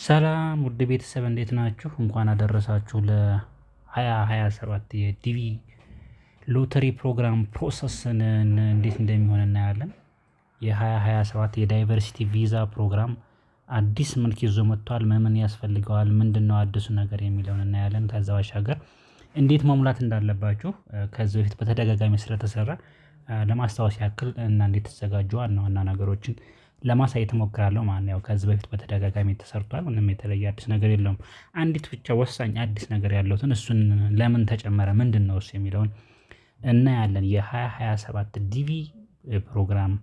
ሰላም ውድ ቤተሰብ እንዴት ናችሁ? እንኳን አደረሳችሁ ለ2027 የዲቪ ሎተሪ ፕሮግራም ፕሮሰስን እንዴት እንደሚሆን እናያለን። የ2027 የዳይቨርሲቲ ቪዛ ፕሮግራም አዲስ መልክ ይዞ መጥቷል። ምን ያስፈልገዋል? ምንድነው አዲሱ ነገር የሚለውን እናያለን። ከዛ ባሻገር እንዴት መሙላት እንዳለባችሁ ከዚህ በፊት በተደጋጋሚ ስለተሰራ ለማስታወስ ያክል እና እንዴት ተዘጋጁ ዋና ዋና ነገሮችን ለማሳየት እሞክራለሁ ማለት ነው። ያው ከዚህ በፊት በተደጋጋሚ ተሰርቷል። ምንም የተለየ አዲስ ነገር የለውም። አንዲት ብቻ ወሳኝ አዲስ ነገር ያለውትን እሱን ለምን ተጨመረ ምንድነው እሱ የሚለውን እናያለን። የ2027 ዲቪ ፕሮግራም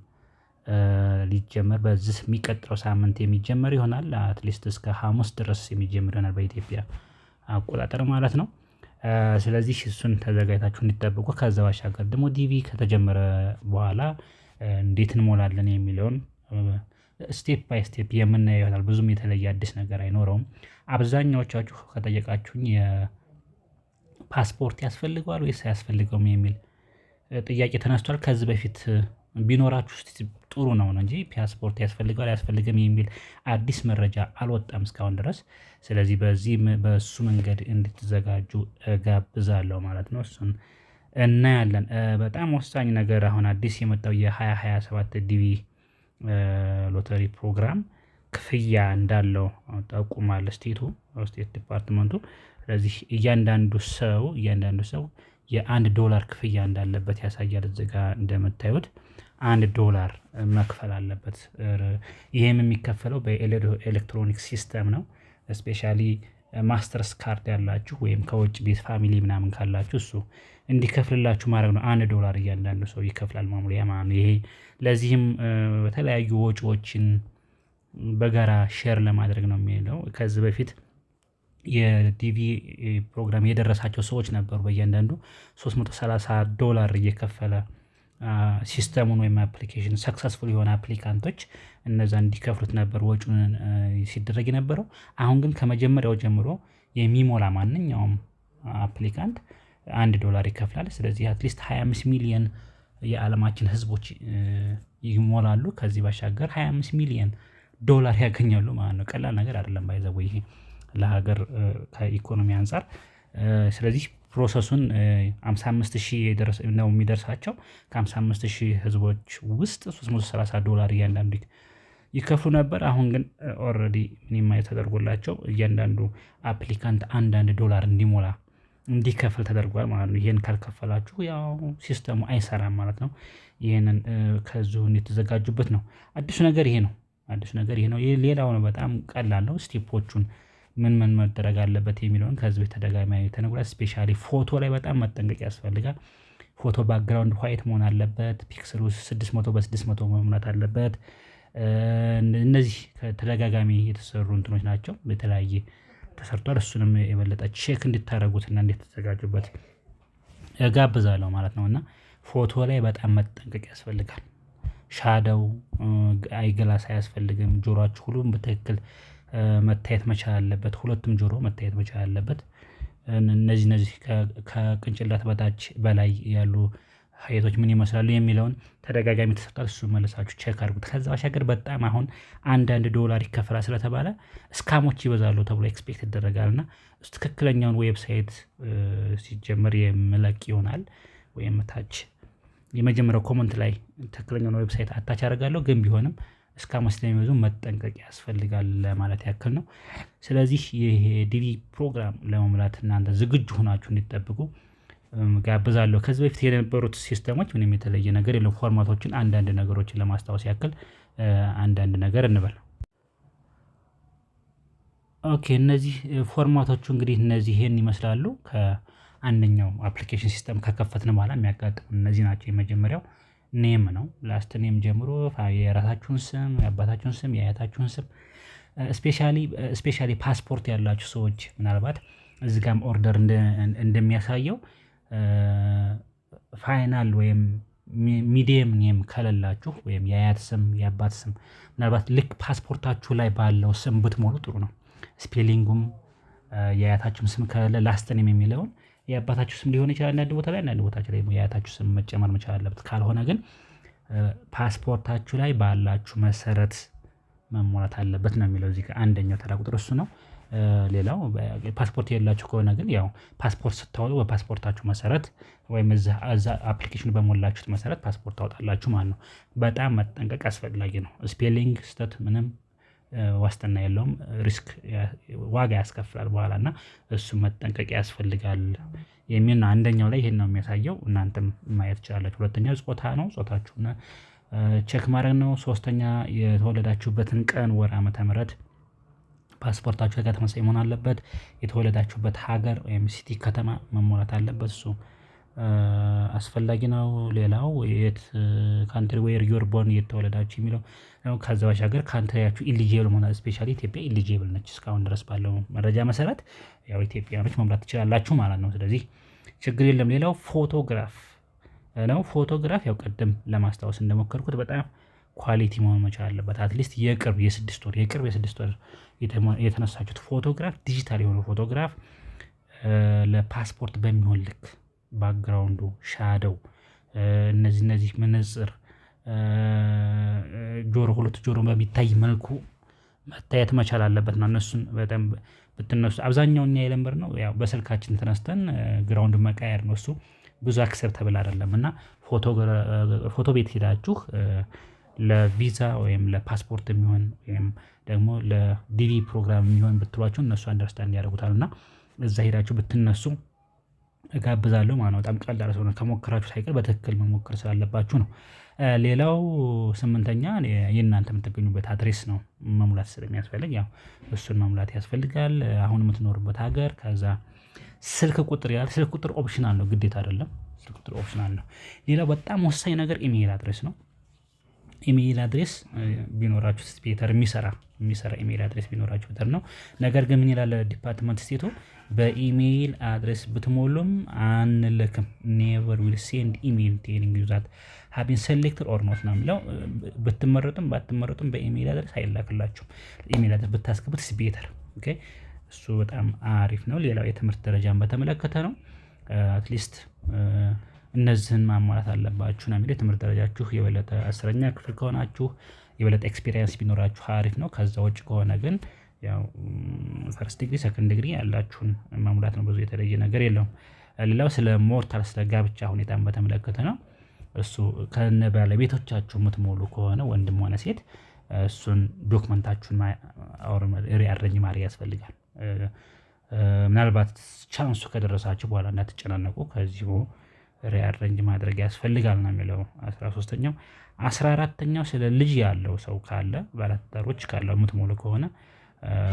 ሊጀመር በዚህ የሚቀጥለው ሳምንት የሚጀመር ይሆናል። አትሊስት እስከ ሀሙስ ድረስ የሚጀምር ይሆናል በኢትዮጵያ አቆጣጠር ማለት ነው። ስለዚህ እሱን ተዘጋጅታችሁ እንዲጠብቁ። ከዛ ባሻገር ደግሞ ዲቪ ከተጀመረ በኋላ እንዴት እንሞላለን የሚለውን ስቴፕ ባይ ስቴፕ የምናየው ይሆናል። ብዙም የተለየ አዲስ ነገር አይኖረውም። አብዛኛዎቻችሁ ከጠየቃችሁኝ የፓስፖርት ያስፈልገዋል ወይስ አያስፈልገውም የሚል ጥያቄ ተነስቷል። ከዚህ በፊት ቢኖራችሁ ጥሩ ነው እንጂ ፓስፖርት ያስፈልገዋል አያስፈልግም የሚል አዲስ መረጃ አልወጣም እስካሁን ድረስ። ስለዚህ በሱ መንገድ እንድትዘጋጁ እጋብዛለሁ ማለት ነው። እሱን እናያለን። በጣም ወሳኝ ነገር አሁን አዲስ የመጣው የ2027 ዲቪ ሎተሪ ፕሮግራም ክፍያ እንዳለው ጠቁሟል ስቴት ዲፓርትመንቱ። ስለዚህ እያንዳንዱ ሰው $1 ክፍያ እንዳለበት ያሳያል። እዚህ ጋር እንደምታዩት $1 መክፈል አለበት። ይሄም የሚከፈለው በኤሌክትሮኒክ ሲስተም ነው። ስፔሻሊ ማስተርስ ካርድ ያላችሁ ወይም ከውጭ ቤት ፋሚሊ ምናምን ካላችሁ እሱ እንዲከፍልላችሁ ማድረግ ነው። $1 እያንዳንዱ ሰው ይከፍላል ማሙያ ማለት ነው። ይሄ ለዚህም በተለያዩ ወጪዎችን በጋራ ሼር ለማድረግ ነው የሚለው። ከዚህ በፊት የዲቪ ፕሮግራም የደረሳቸው ሰዎች ነበሩ በእያንዳንዱ $330 እየከፈለ ሲስተሙን ወይም አፕሊኬሽን ሰክሰስፉል የሆነ አፕሊካንቶች እነዛ እንዲከፍሉት ነበር ወጪውን ሲደረግ የነበረው። አሁን ግን ከመጀመሪያው ጀምሮ የሚሞላ ማንኛውም አፕሊካንት $1 ይከፍላል። ስለዚህ አትሊስት 25 ሚሊየን የዓለማችን ህዝቦች ይሞላሉ። ከዚህ ባሻገር $25 ሚሊየን ያገኛሉ ማለት ነው። ቀላል ነገር አይደለም ባይ ዘ ዌይ ይሄ ለሀገር ከኢኮኖሚ አንፃር። ስለዚህ ፕሮሰሱን 55,000 ነው የሚደርሳቸው። ከ55,000 ህዝቦች ውስጥ $330 እያንዳንዱ ይከፍሉ ነበር። አሁን ግን ኦልሬዲ ሚኒማይዝ ተደርጎላቸው እያንዳንዱ አፕሊካንት $1 እንዲሞላ እንዲከፍል ተደርጓል ማለት ነው። ይሄን ካልከፈላችሁ ያው ሲስተሙ አይሰራም ማለት ነው። ይሄንን ከዚሁ እንድትዘጋጁበት ነው። አዲሱ ነገር ይሄ ነው። ሌላው ነው በጣም ቀላል ነው። ስቴፖቹን ምን መደረግ አለበት የሚለውን ከዚህ በተደጋጋሚ ተነግሯል። ስፔሻሊ ፎቶ ላይ በጣም መጠንቀቅ ያስፈልጋል። ፎቶ ባክግራውንድ ዋይት መሆን አለበት። ፒክሰሉ 600 በ600 መሙላት አለበት። እነዚህ ከተደጋጋሚ የተሰሩ እንትኖች ናቸው። በተለያየ ተሰርቷል። እሱንም የበለጠ ቼክ እንድታደርጉትና እንድትዘጋጁበት እጋብዛለሁ ማለት ነው። እና ፎቶ ላይ በጣም መጠንቀቅ ያስፈልጋል። ሻዶው አይገላስ አያስፈልግም። ጆሮአችሁ ሁሉም በትክክል መታየት መቻል አለበት። ሁለቱም ጆሮ መታየት መቻል አለበት። እነዚህ ከቅንጭላት በታች በላይ ያሉ ሀይቶች ምን ይመስላሉ የሚለውን ተደጋጋሚ ተሰጥቷል። እሱ መለሳችሁ ቼክ አድርጉት። ከዛ ባሻገር በጣም አሁን $1 ይከፈላል ስለተባለ ስካሞች ይበዛሉ ተብሎ ኤክስፔክት ይደረጋል። እና ትክክለኛውን ዌብሳይት ሲጀመር የምለቅ ይሆናል ወይም ታች የመጀመሪያው ኮመንት ላይ ትክክለኛውን ዌብሳይት አታች አደርጋለሁ። ግን ቢሆንም እስካሞች ስለሚበዙ መጠንቀቅ ያስፈልጋል ለማለት ያክል ነው። ስለዚህ ይሄ ዲቪ ፕሮግራም ለመሙላት እናንተ ዝግጁ ሆናችሁ እንድትጠብቁ ጋብዛለሁ። ከዚህ በፊት የነበሩት ሲስተሞች ምንም የተለየ ነገር የለውም። ፎርማቶችን አንዳንድ ነገሮችን ለማስታወስ ያክል አንዳንድ ነገር እንበል። ኦኬ እነዚህ ፎርማቶቹ እንግዲህ ይሄን ይመስላሉ። ከአንደኛው አፕሊኬሽን ሲስተም ከከፈትን በኋላ የሚያጋጥሙ እነዚህ ናቸው። የመጀመሪያው ኔም ነው። ላስት ኔም ጀምሮ የራሳችሁን ስም፣ የአባታችሁን ስም፣ የአያታችሁን ስም ስፔሻሊ ፓስፖርት ያላችሁ ሰዎች ምናልባት እዚህ ጋርም ኦርደር እንደሚያሳየው ፋይናል ወይም ሚዲየም ኔም ከሌላችሁ ወይም የአያት ስም የአባት ስም ምናልባት ልክ ፓስፖርታችሁ ላይ ባለው ስም ብትሞሉ ጥሩ ነው። ስፔሊንጉም የአያታችሁም ስም ከሌለ ላስት ኔም የሚለውን የአባታችሁ ስም ሊሆን ይችላል። አንዳንድ ቦታ ላይ የአያታችሁ ስም መጨመር መቻል አለበት። ካልሆነ ግን ፓስፖርታችሁ ላይ ባላችሁ መሰረት መሟላት አለበት ነው የሚለው እዚህ ጋር አንደኛው ተራ ቁጥር እሱ ነው። ሌላው ፓስፖርት የሌላችሁ ከሆነ ግን ያው ፓስፖርት ስታወጡ በፓስፖርታችሁ መሰረት ወይም እዛ አፕሊኬሽኑ በሞላችሁት መሰረት ፓስፖርት ታወጣላችሁ ማለት ነው። በጣም መጠንቀቅ አስፈላጊ ነው። ስፔሊንግ ስህተት ምንም ዋስትና የለውም። ሪስክ ዋጋ ያስከፍላል በኋላ እና እሱን መጠንቀቅ ያስፈልጋል የሚል ነው። አንደኛው ላይ ይሄን ነው የሚያሳየው። እናንተም ማየት ትችላላችሁ። ሁለተኛው ጾታ ነው። ጾታችሁን ቼክ ማድረግ ነው። ሶስተኛ የተወለዳችሁበትን ቀን፣ ወር፣ ዓመተ ምህረት ፓስፖርታችሁ ጋር ተመሳሳይ መሆን አለበት። የተወለዳችሁበት ሀገር ወይም ሲቲ ከተማ መሞላት አለበት። እሱ አስፈላጊ ነው። ሌላው የት ካንትሪ ዌር ዩር ቦርን የተወለዳችሁ የሚለው ነው። ከዛ ባሻገር ካንትሪያችሁ ኢሊጂብል መሆን ስፔሻሊ ኢትዮጵያ ኢሊጂብል ነች እስካሁን ድረስ ባለው መረጃ መሰረት ያው ኢትዮጵያኖች መሙላት ትችላላችሁ ማለት ነው። ስለዚህ ችግር የለም። ሌላው ፎቶግራፍ ነው። ፎቶግራፍ ያው ቅድም ለማስታወስ እንደሞከርኩት በጣም ኳሊቲ መሆን መቻል አለበት። አትሊስት የቅርብ የስድስት ወር የተነሳችሁት ፎቶግራፍ ዲጂታል የሆነ ፎቶግራፍ ለፓስፖርት በሚሆን ልክ ባክግራውንዱ፣ ሻዶው፣ እነዚህ መነጽር፣ ሁለት ጆሮ በሚታይ መልኩ መታየት መቻል አለበት ነው። እነሱን በጣም ብትነሱ አብዛኛው እኛ የለመድነው ያው በስልካችን ተነስተን ግራውንድ መቃየር ነው። እሱ ብዙ አክሰፕተብል አይደለም እና ፎቶ ቤት ሄዳችሁ ለቪዛ ወይም ለፓስፖርት የሚሆን ወይም ደግሞ ለዲቪ ፕሮግራም የሚሆን ብትሏቸው እነሱ አንደርስታንድ ያደርጉታል እና እዛ ሄዳችሁ ብትነሱ እጋብዛለሁ ማለት ነው። በጣም ቀላል ስለሆነ ከሞከራችሁ ሳይቀር በትክክል መሞከር ስላለባችሁ ነው። ሌላው 8ኛ የእናንተ የምትገኙበት አድሬስ ነው መሙላት ስለሚያስፈልግ ያው እሱን መሙላት ያስፈልጋል። አሁን የምትኖርበት ሀገር፣ ከዛ ስልክ ቁጥር ያለ ስልክ ቁጥር ኦፕሽናል ነው፣ ግዴታ አይደለም። ስልክ ቁጥር ኦፕሽናል ነው። ሌላው በጣም ወሳኝ ነገር ኢሜይል አድሬስ ነው። ኢሜይል አድሬስ ቢኖራችሁ ቤተር የሚሰራ ኢሜይል አድሬስ ቢኖራችሁ ቤተር ነው። ነገር ግን ምን ይላል ዲፓርትመንት ስቴቱ በኢሜይል አድሬስ ብትሞሉም አንልክም። ኔቨር ዊል ሴንድ ኢሜይል ቴሊንግ ዩ ዛት ሃቭ ቢን ሴሌክትድ ኦር ኖት ነው የሚለው። ብትመረጡም ባትመረጡም በኢሜይል አድሬስ አይላክላችሁም። ኢሜይል አድሬስ ብታስገቡት ቤተር። ኦኬ እሱ በጣም አሪፍ ነው። ሌላው የትምህርት ደረጃን በተመለከተ ነው። አትሊስት እነዚህን ማሟላት አለባችሁ ነው የሚለው። የትምህርት ደረጃችሁ የበለጠ 10ኛ ክፍል ከሆናችሁ የበለጠ ኤክስፒሪየንስ ቢኖራችሁ አሪፍ ነው። ከዛ ውጭ ከሆነ ግን ያው ፈርስት ዲግሪ ሰከንድ ዲግሪ ያላችሁን ማሙላት ነው። ብዙ የተለየ ነገር የለውም። ሌላው ስለ ሞርታል ስለ ጋብቻ ሁኔታን በተመለከተ ነው። እሱ ከነ ባለቤቶቻችሁ የምትሞሉ ከሆነ ወንድም ሆነ ሴት እሱን ዶክመንታችሁን ሪአሬንጅ ማድረግ ያስፈልጋል። ምናልባት ቻንሱ ከደረሳችሁ በኋላ እንዳትጨናነቁ ከዚሁ ሪአሬንጅ ማድረግ ያስፈልጋል ነው የሚለው 13ኛው። 14ኛው ስለ ልጅ ያለው ሰው ካለ ባለትዳሮች ካለው የምትሞሉ ከሆነ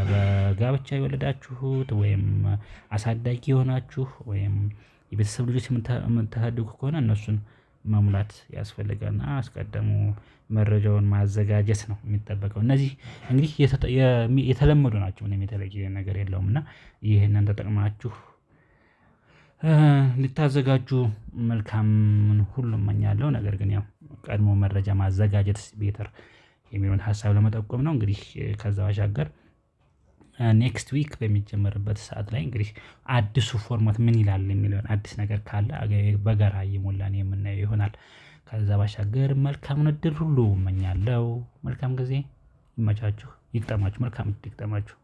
በጋብቻ የወለዳችሁት ወይም አሳዳጊ የሆናችሁ ወይም የቤተሰብ ልጆች የምታሳድጉ ከሆነ እነሱን መሙላት ያስፈልጋልና አስቀድሞ መረጃውን ማዘጋጀት ነው የሚጠበቀው። እነዚህ እንግዲህ የተለመዱ ናቸው። ምንም የተለየ ነገር የለውም እና ይህንን ተጠቅማችሁ እንድታዘጋጁ መልካምን ሁሉ እመኛለሁ። ነገር ግን ያው ቀድሞ መረጃ ማዘጋጀት ቤተር የሚለውን ሀሳብ ለመጠቆም ነው። እንግዲህ ከዛ ባሻገር ኔክስት ዊክ በሚጀመርበት ሰዓት ላይ እንግዲህ አዲሱ ፎርማት ምን ይላል የሚለውን አዲስ ነገር ካለ በጋራ እየሞላን የምናየው ይሆናል። ከዛ ባሻገር መልካም እድል ሁሉ እመኛለሁ። መልካም ጊዜ ይመቻችሁ፣ ይግጠማችሁ። መልካም እድል ይግጠማችሁ።